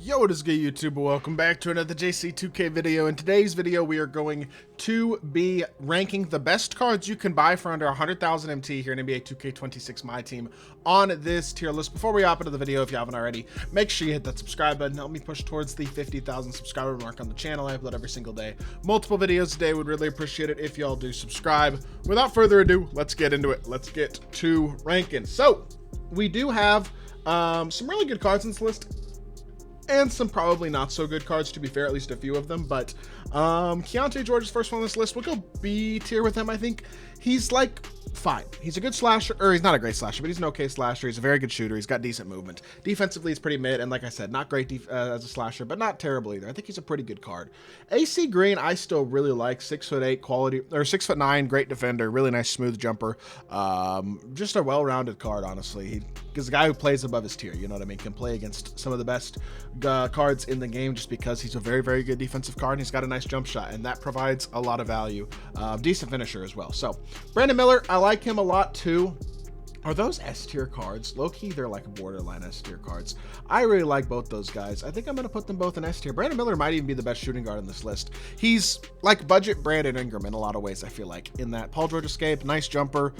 Yo, what is good, YouTube? Welcome back to another JC2K video. In today's video, we are going to be ranking the best cards you can buy for under 100,000 MT here in NBA 2K26 MyTEAM on this tier list. Before we hop into the video, if you haven't already, make sure you hit that subscribe button. Help me push towards the 50,000 subscriber mark on the channel. I upload every single day. Multiple videos a day. Would really appreciate it if y'all do subscribe. Without further ado, let's get into it. Let's get to ranking. So, we do have some really good cards in this list, and some probably not so good cards, to be fair, at least a few of them. But Keontae George's first one on this list. We'll go B tier with him. I think he's like fine. He's a good slasher, or he's not a great slasher, but he's an okay slasher. He's a very good shooter. He's got decent movement. Defensively, he's pretty mid, and like I said, not great as a slasher, but not terrible either. I think he's a pretty good card. AC Green, I still really like. 6'8" quality, or 6'9", great defender, really nice smooth jumper. Just a well-rounded card, honestly. He's a guy who plays above his tier. You know what I mean? Can play against some of the best cards in the game just because he's a very, very good defensive card, and he's got a nice jump shot, and that provides a lot of value. Decent finisher as well. So Brandon Miller, I like him a lot too. Are those S tier cards? Low-key, they're like borderline S tier cards. I really like both those guys. I think I'm going to put them both in S tier. Brandon Miller might even be the best shooting guard on this list. He's like budget Brandon Ingram in a lot of ways, I feel like. In that Paul George escape, nice jumper,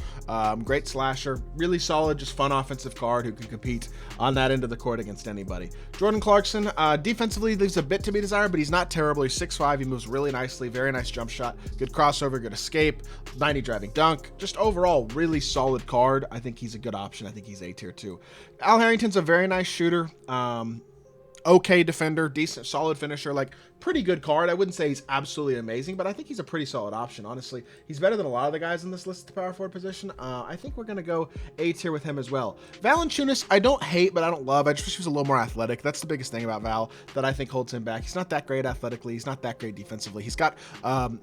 great slasher, really solid, just fun offensive card who can compete on that end of the court against anybody. Jordan Clarkson, defensively, leaves a bit to be desired, but he's not terrible. He's 6'5", he moves really nicely, very nice jump shot, good crossover, good escape, 90 driving dunk. Just overall, really solid card. I think he's a good option. I think he's A tier too. Al Harrington's a very nice shooter. Okay defender, decent, solid finisher, like pretty good card. I wouldn't say he's absolutely amazing, but I think he's a pretty solid option, honestly. He's better than a lot of the guys in this list at the power forward position. I think we're going to go A tier with him as well. Valanciunas, I don't hate, but I don't love. I just wish he was a little more athletic. That's the biggest thing about Val that I think holds him back. He's not that great athletically. He's not that great defensively. He's got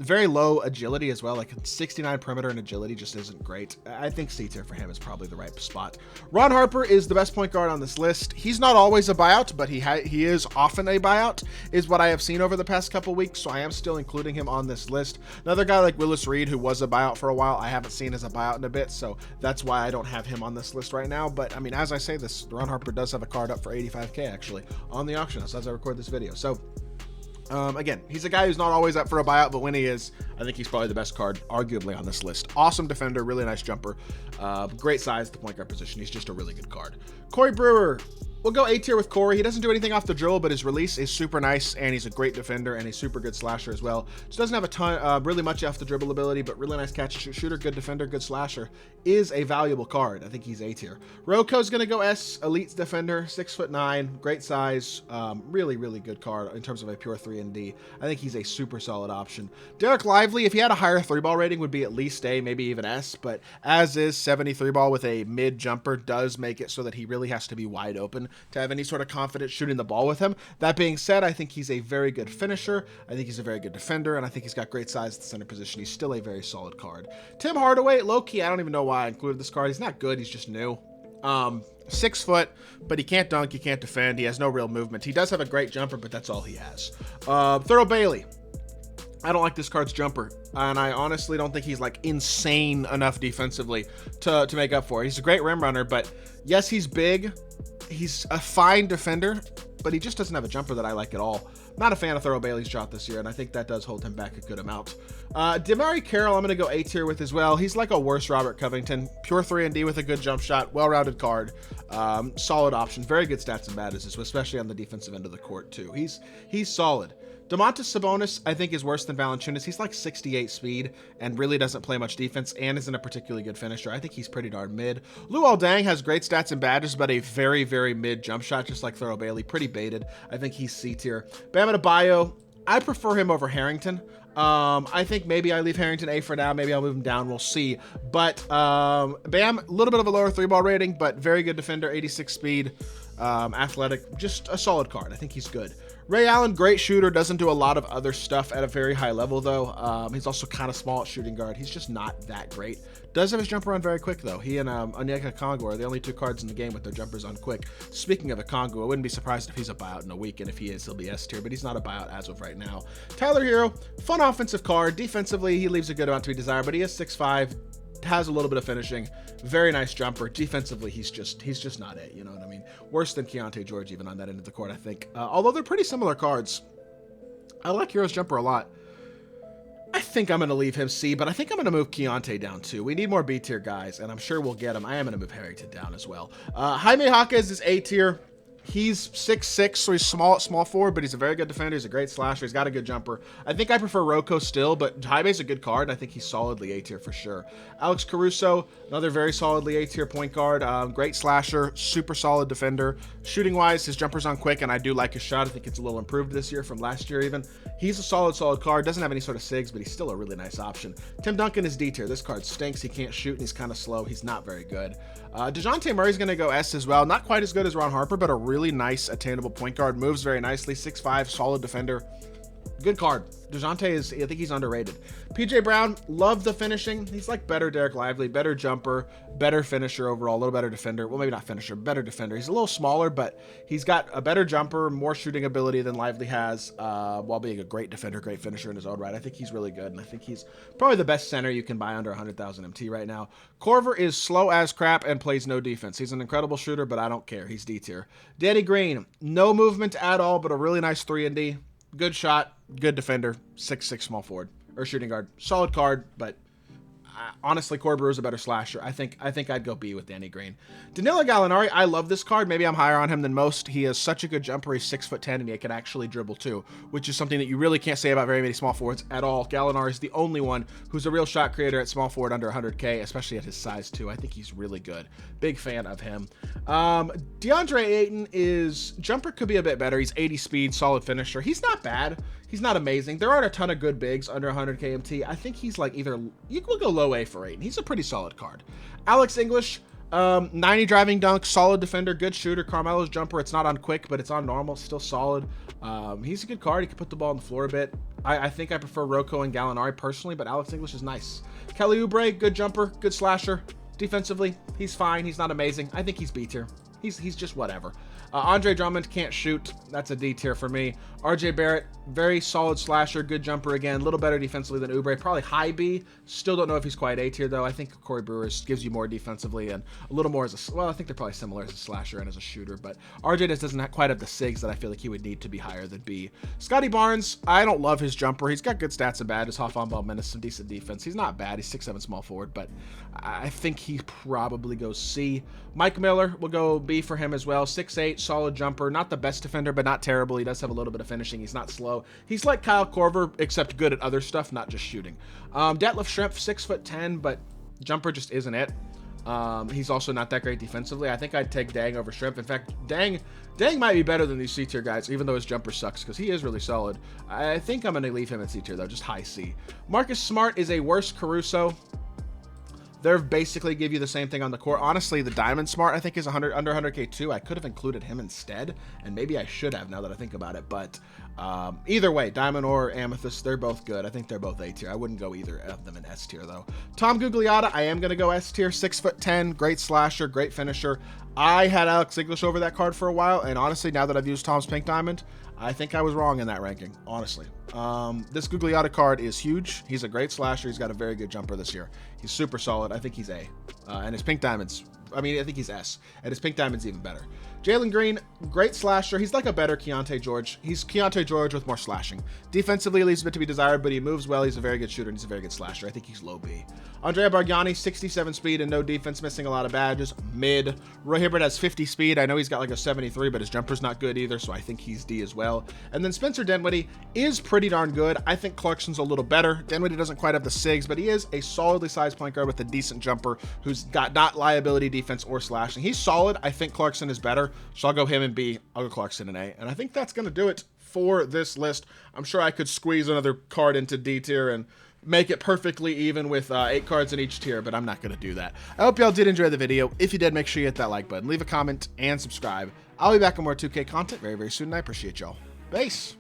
very low agility as well, like 69 perimeter and agility just isn't great. I think C tier for him is probably the right spot. Ron Harper is the best point guard on this list. He's not always a buyout, but he is often a buyout, is what I have seen over the past couple weeks, so I am still including him on this list. Another guy like Willis Reed, who was a buyout for a while, I haven't seen as a buyout in a bit, so that's why I don't have him on this list right now. But I mean, as I say this, Ron Harper does have a card up for 85K actually on the auction house as I record this video. So again, he's a guy who's not always up for a buyout, but when he is, I think he's probably the best card, arguably, on this list. Awesome defender, really nice jumper, great size at the point guard position. He's just a really good card. Corey Brewer, we'll go A tier with Corey. He doesn't do anything off the dribble, but his release is super nice, and he's a great defender, and he's super good slasher as well. Just doesn't have a ton, really much off the dribble ability, but really nice catch and shoot shooter, good defender, good slasher. Is a valuable card. I think he's A tier. Roko's going to go S, elite defender, 6'9", great size, really, really good card in terms of a pure 3-and-D. I think he's a super solid option. Derek Lively, if he had a higher 3-ball rating, would be at least A, maybe even S, but as is, 73 ball with a mid jumper does make it so that he really has to be wide open to have any sort of confidence shooting the ball with him. That being said, I think he's a very good finisher. I think he's a very good defender, and I think he's got great size at the center position. He's still a very solid card. Tim Hardaway, low-key, I don't even know why I included this card. He's not good. He's just new. 6 foot, but he can't dunk. He can't defend. He has no real movement. He does have a great jumper, but that's all he has. Thurl Bailey. I don't like this card's jumper, and I honestly don't think he's like insane enough defensively to make up for it. He's a great rim runner, but yes, he's big. He's a fine defender, but he just doesn't have a jumper that I like at all. Not a fan of Thurl Bailey's shot this year, and I think that does hold him back a good amount. Demary Carroll, I'm going to go A tier with as well. He's like a worse Robert Covington. Pure 3-and-D with a good jump shot, well-rounded card, solid option, very good stats and bad assist, especially on the defensive end of the court too. He's solid. Domantas Sabonis, I think, is worse than Valanciunas. He's like 68 speed and really doesn't play much defense and isn't a particularly good finisher. I think he's pretty darn mid. Luol Deng has great stats and badges, but a very, very mid jump shot, just like Thurl Bailey. Pretty baited. I think he's C tier. Bam Adebayo, I prefer him over Harrington. I think maybe I leave Harrington A for now. Maybe I'll move him down. We'll see. But Bam, a little bit of a lower 3-ball rating, but very good defender, 86 speed, athletic, just a solid card. I think he's good. Ray Allen, great shooter, doesn't do a lot of other stuff at a very high level, though. He's also kind of small at shooting guard. He's just not that great. Does have his jumper on very quick, though. He and Onyeka Okongwu are the only two cards in the game with their jumpers on quick. Speaking of Okongwu, I wouldn't be surprised if he's a buyout in a week, and if he is, he'll be S tier, but he's not a buyout as of right now. Tyler Hero, fun offensive card. Defensively, he leaves a good amount to be desired, but he is 6'5", has a little bit of finishing, very nice jumper. Defensively, he's just not it, you know what I mean? Worse than Keontae George even on that end of the court, I think. Although they're pretty similar cards. I like Hero's jumper a lot. I think I'm going to leave him C, but I think I'm going to move Keontae down too. We need more B tier guys, and I'm sure we'll get him. I am going to move Harrington down as well. Jaime Jaquez is A tier. He's 6'6", so he's small forward, but he's a very good defender. He's a great slasher. He's got a good jumper. I think I prefer Rocco still, but Jaime's a good card. I think he's solidly A tier for sure. Alex Caruso, another very solidly A tier point guard. Great slasher, super solid defender. Shooting wise, his jumper's on quick, and I do like his shot. I think it's a little improved this year from last year even. He's a solid card. Doesn't have any sort of sigs, but he's still a really nice option. Tim Duncan is D tier. This card stinks. He can't shoot, and he's kind of slow. He's not very good. DeJounte Murray's going to go S as well. Not quite as good as Ron Harper, but a really nice attainable point guard. Moves very nicely. 6'5", solid defender. Good card. DeJounte is, I think he's underrated. PJ Brown, love the finishing. He's like better Derek Lively, better jumper, better finisher overall, a little better defender. Well, maybe not finisher, better defender. He's a little smaller, but he's got a better jumper, more shooting ability than Lively has, while being a great defender, great finisher in his own right. I think he's really good, and I think he's probably the best center you can buy under 100,000 MT right now. Corver is slow as crap and plays no defense. He's an incredible shooter, but I don't care. He's D tier. Danny Green, no movement at all, but a really nice 3-and-D. Good shot, good defender, 6'6" small forward or shooting guard. Solid card, but honestly, Corey Brewer's a better slasher. I think I'd go B with Danny Green. Danilo Gallinari, I love this card. Maybe I'm higher on him than most. He has such a good jumper. He's 6'10", and he can actually dribble too, which is something that you really can't say about very many small forwards at all. Gallinari is the only one who's a real shot creator at small forward under 100K, especially at his size too. I think he's really good. Big fan of him. DeAndre Ayton is jumper could be a bit better. He's 80 speed, solid finisher. He's not bad. He's not amazing. There aren't a ton of good bigs under 100K MT. I think he's like either, you can go low A for Ayton. He's a pretty solid card. Alex English, 90 driving dunk, solid defender, good shooter. Carmelo's jumper, it's not on quick, but it's on normal, still solid. He's a good card. He can put the ball on the floor a bit. I think I prefer Rocco and Gallinari personally, but Alex English is nice. Kelly Oubre, good jumper, good slasher. Defensively, he's fine. He's not amazing. I think he's B tier. He's just whatever. Andre Drummond can't shoot. That's a D tier for me. RJ Barrett, very solid slasher, good jumper again, a little better defensively than Oubre. Probably high B. Still don't know if he's quite A tier though. I think Corey Brewer gives you more defensively and a little more as a, well, I think they're probably similar as a slasher and as a shooter, but RJ just doesn't quite have the sigs that I feel like he would need to be higher than B. Scotty Barnes, I don't love his jumper. He's got good stats and bad. His half on ball menace, some decent defense. He's not bad. He's 6'7" small forward, but I think he probably goes C. Mike Miller will go B for him as well. 6'8", solid jumper. Not the best defender, but not terrible. He does have a little bit of finishing. He's not slow. He's like Kyle Korver, except good at other stuff, not just shooting. Detlef Schrempf, 6'10", but jumper just isn't it. He's also not that great defensively. I think I'd take Dang over Schrempf. In fact, Dang might be better than these C tier guys, even though his jumper sucks, because he is really solid. I think I'm going to leave him in C tier, though, just high C. Marcus Smart is a worse Caruso. They're basically give you the same thing on the court. Honestly, the Diamond Smart, I think, is under 100K too. I could have included him instead, and maybe I should have now that I think about it. But either way, Diamond or Amethyst, they're both good. I think they're both A tier. I wouldn't go either of them in S tier, though. Tom Gugliotta, I am going to go S tier. 6'10", great slasher, great finisher. I had Alex English over that card for a while, and honestly, now that I've used Tom's Pink Diamond, I think I was wrong in that ranking, honestly. This Gugliotta card is huge. He's a great slasher. He's got a very good jumper this year. He's super solid. I think he's A. And his Pink Diamond's, I think he's S. And his Pink Diamond's even better. Jalen Green, great slasher. He's like a better Keontae George. He's Keontae George with more slashing. Defensively, leaves a bit to be desired, but he moves well. He's a very good shooter, and he's a very good slasher. I think he's low B. Andrea Bargnani, 67 speed and no defense, missing a lot of badges. Mid. Roy Hibbert has 50 speed. I know he's got like a 73, but his jumper's not good either, so I think he's D as well. And then Spencer Dinwiddie is pretty darn good. I think Clarkson's a little better. Dinwiddie doesn't quite have the sigs, but he is a solidly sized point guard with a decent jumper who's got not liability defense or slashing. He's solid. I think Clarkson is better, so I'll go him in B. I'll go Clarkson in A. And I think that's going to do it for this list. I'm sure I could squeeze another card into D tier and make it perfectly even with 8 cards in each tier, but I'm not going to do that. I hope y'all did enjoy the video. If you did, make sure you hit that like button, leave a comment, and subscribe. I'll be back on more 2K content very, very soon, and I appreciate y'all. Peace.